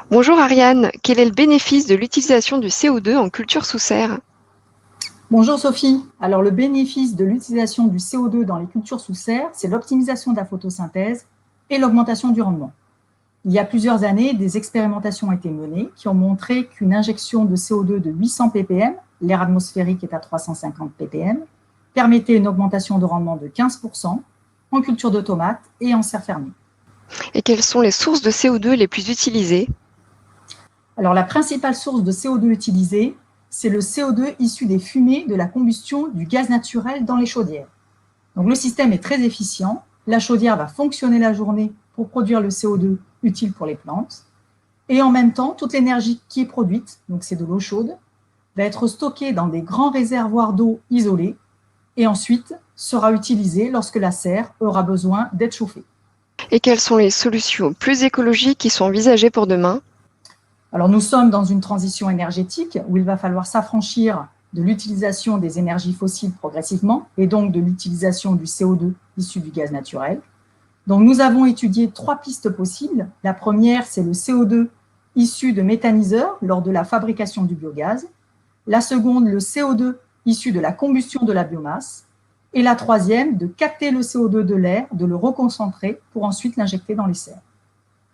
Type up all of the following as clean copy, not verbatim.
Bonjour Ariane, quel est le bénéfice de l'utilisation du CO2 en culture sous serre? Bonjour Sophie. Alors le bénéfice de l'utilisation du CO2 dans les cultures sous serre, c'est l'optimisation de la photosynthèse et l'augmentation du rendement. Il y a plusieurs années, des expérimentations ont été menées qui ont montré qu'une injection de CO2 de 800 ppm, l'air atmosphérique est à 350 ppm, permettait une augmentation de rendement de 15% en culture de tomates et en serre fermée. Et quelles sont les sources de CO2 les plus utilisées? Alors la principale source de CO2 utilisée, c'est le CO2 issu des fumées de la combustion du gaz naturel dans les chaudières. Donc le système est très efficient. La chaudière va fonctionner la journée pour produire le CO2 utile pour les plantes. Et en même temps, toute l'énergie qui est produite, donc c'est de l'eau chaude, va être stockée dans des grands réservoirs d'eau isolés et ensuite sera utilisée lorsque la serre aura besoin d'être chauffée. Et quelles sont les solutions plus écologiques qui sont envisagées pour demain? Alors nous sommes dans une transition énergétique où il va falloir s'affranchir de l'utilisation des énergies fossiles progressivement et donc de l'utilisation du CO2 issu du gaz naturel. Donc nous avons étudié 3 pistes possibles. La première, c'est le CO2 issu de méthaniseurs lors de la fabrication du biogaz. La seconde, le CO2 issu de la combustion de la biomasse. Et la troisième, de capter le CO2 de l'air, de le reconcentrer pour ensuite l'injecter dans les serres.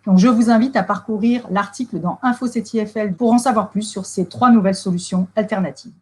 Donc je vous invite à parcourir l'article dans Info CETI FL pour en savoir plus sur ces 3 nouvelles solutions alternatives.